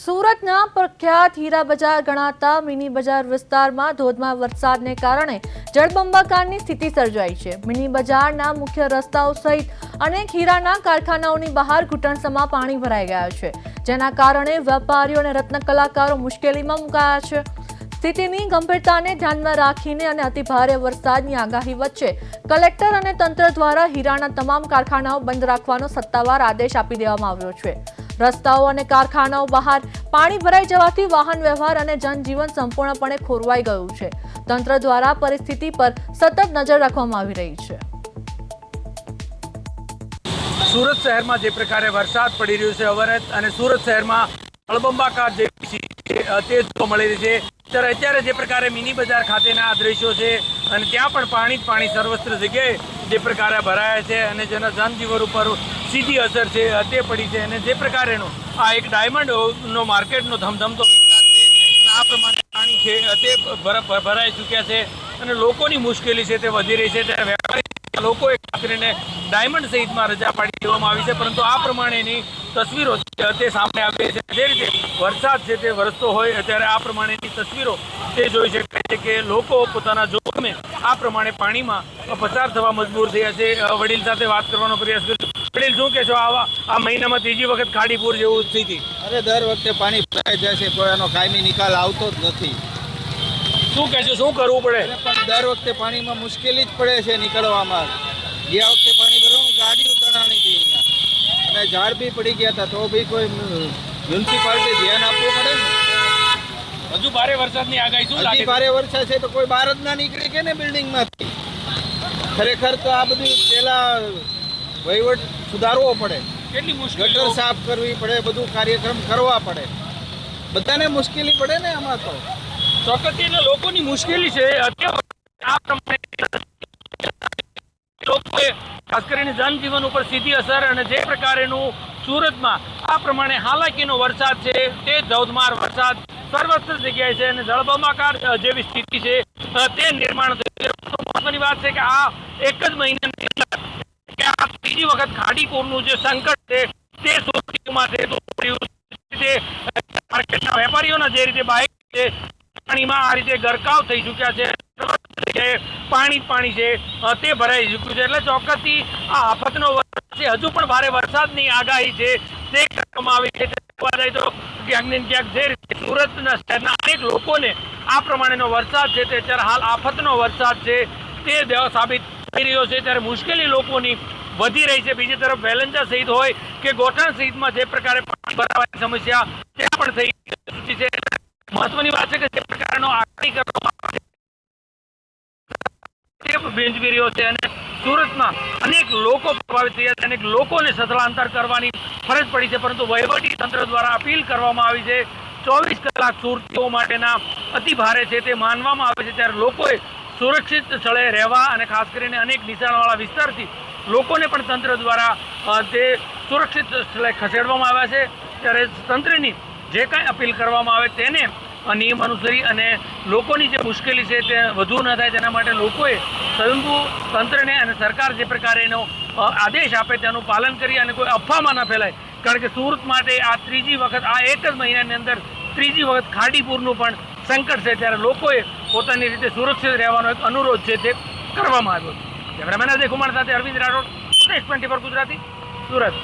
સુરતના પ્રખ્યાત હીરા બજાર ગણાતા મિની બજાર વિસ્તારમાં ધોધમાર વરસાદને કારણે જળબંબાકારની સ્થિતિ સર્જાઈ છે। મિની બજારના મુખ્ય રસ્તાઓ સહિત અનેક હીરાના કારખાનાઓની બહાર ઘૂંટણસમાં પાણી ભરાઈ ગયા છે, જેના કારણે વેપારીઓ અને રત્ન કલાકારો મુશ્કેલીમાં મુકાયા છે। સ્થિતિની ગંભીરતાને ધ્યાનમાં રાખીને અને અતિભારે વરસાદની આગાહી વચ્ચે કલેક્ટર અને તંત્ર દ્વારા હીરાના તમામ કારખાનાઓ બંધ રાખવાનો સત્તાવાર આદેશ આપી દેવામાં આવ્યો છે। રસ્તાઓ અને કારખાનાઓ બહાર પાણી ભરાઈ જવાથી વાહન વ્યવહાર અને જનજીવન સંપૂર્ણપણે ખોરવાઈ ગયું છે। તંત્ર દ્વારા પરિસ્થિતિ પર સતત નજર રાખવામાં આવી રહી છે। સુરત શહેરમાં જે પ્રકારે વરસાદ પડી રહ્યો છે અવિરત અને સુરત શહેરમાં જળબંબાકાર જેવી તે જોવા મળી રહી છે। ત્યારે અત્યારે જે પ્રકારે મિની બજાર ખાતેના આ દ્રશ્યો છે અને ત્યાં પણ પાણી સર્વત્ર જગ્યાએ જે પ્રકારે ભરાયા છે અને જેના જનજીવન ઉપર સીધી અસર છે તે પડી છે। અને જે પ્રકારેનો આ એક ડાયમંડનો માર્કેટનો ધમધમતો વિસ્તાર છે અને આ પ્રમાણે પાણી છે તે ભરાઈ ચૂક્યા છે અને લોકોની મુશ્કેલી છે તે વધી રહી છે। ત્યારે વેપારી લોકોએ ખાસ કરીને ડાયમંડ સહિતમાં રજા પાડી દેવામાં આવી છે, પરંતુ આ પ્રમાણેની તસવીરો તે સામે આવી છે। જે રીતે વરસાદ છે તે વરસતો હોય ત્યારે આ પ્રમાણેની તસવીરો તે જોઈ શકાય છે કે લોકો પોતાના જોખમે આ પ્રમાણે પાણીમાં પસાર થવા મજબૂર થયા છે। વડીલ સાથે વાત કરવાનો પ્રયાસ કર્યો। વડીલ, શું કહેશો? આ મહિનામાં ત્રીજી વખત ખાડીપુર જેવું સ્થિતિ? અરે દર વખતે પાણી ભરાઈ જાય છે, કોઈ એનો કાયમી નિકાલ આવતો જ નથી। શું કહેશો, શું કરવું પડે? પણ દર વખતે પાણીમાં મુશ્કેલી જ પડે છે નીકળવામાં। ગયા વખતે પાણી ભરવાનું ગાડી ઉતારવાની હતી અહીંયા અને ઝાડ બી પડી ગયા હતા, તો બી કોઈ મ્યુનિસિપાલિટી ધ્યાન આપવું પડે ને। હજુ ભારે વરસાદની આગાહી શું લાગે? હજી ભારે વરસાદ છે તો કોઈ બહાર જ ના નીકળે કે ને બિલ્ડિંગમાંથી। ખરેખર તો આ બધું પહેલા વહીવટ સુધારવો પડે, કેટલી મુશ્કેલી ગટર સાફ કરવી પડે, બધું કાર્યક્રમ કરવા પડે, બધાને મુશ્કેલી પડે ને આમાં તો। ચોક્કસથી લોકોની મુશ્કેલી છે આ પ્રમાણે લોકોએ ખાસ કરીને જનજીવન ઉપર સીધી અસર અને જે પ્રકારેનું સુરતમાં આ પ્રમાણે હાલાકીનો વરસાદ છે તે ધોધમાર વરસાદ સર્વત્ર જગ્યાએ છે અને જળબંબાકાર જેવી સ્થિતિ છે તે નિર્માણ થયું છે। મહત્વની વાત છે કે આ એક જ મહિનાની અંદર કે આ ત્રીજી વખત ખાડીપુરનું જે સંકટ છે તે સુરતીમાં છે। માર્કેટના વેપારીઓના જે રીતે બાઇક છે પાણીમાં આ રીતે ગરકાવ થઈ ચૂક્યા છે, પાણી છે તે ભરાઈ ચૂક્યું છે। એટલે ચોક્કસથી આ આફતનો વરસાદ છે, હજુ પણ ભારે વરસાદની આગાહી છે તે કરવામાં આવી છે। જોવા જાય તો ક્યાંક ને ક્યાંક જે રીતે સુરતના શહેરના અનેક લોકોને આ પ્રમાણેનો વરસાદ છે તે અત્યારે હાલ આફતનો વરસાદ છે તે સાબિત થઈ રહ્યો છે, ત્યારે મુશ્કેલી લોકોની વધી રહી છે। બીજી તરફ વેલંજા સહિત હોય કે ગોઠણ સહિતમાં જે પ્રકારે પાણી ભરાવાની સમસ્યા ત્યાં પણ થઈ છે। મહત્વની વાત છે કે જે પ્રકારનો આગાહી કરવામાં ભેંજવી રહ્યો છે અને સુરતમાં અનેક લોકો પ્રભાવિત થયા છે, અનેક લોકોને સ્થળાંતર કરવાની ફરજ પડી છે, પરંતુ વહીવટી તંત્ર દ્વારા અપીલ કરવામાં આવી છે 24 કલાક સુરતીઓ માટેના અતિ ભારે છે તે માનવામાં આવે છે। ત્યારે લોકોએ સુરક્ષિત સ્થળે રહેવા અને ખાસ કરીને અનેક નીચાણવાળા વિસ્તારથી લોકોને પણ તંત્ર દ્વારા તે સુરક્ષિત સ્થળે ખસેડવામાં આવ્યા છે। ત્યારે તંત્રની જે કાંઈ અપીલ કરવામાં આવે તેને નિયમ અનુસરી અને લોકોની જે મુશ્કેલી છે તે વધુ ન થાય તેના માટે લોકોએ સ્વયંભૂ તંત્રને અને સરકાર જે પ્રકારેનો આદેશ આપે તેનું પાલન કરી અને કોઈ અફવામાં ન ફેલાય, કારણ કે સુરત માટે આ ત્રીજી વખત આ એક જ મહિનાની અંદર ત્રીજી વખત ખાડીપુરનું પણ સંકટ છે। ત્યારે લોકોએ પોતાની રીતે સુરક્ષિત રહેવાનો એક અનુરોધ છે તે કરવામાં આવ્યો છે। કેમેરામેન અજય કુમાર સાથે અરવિંદ રાઠોડ, 24 ગુજરાતી, સુરત।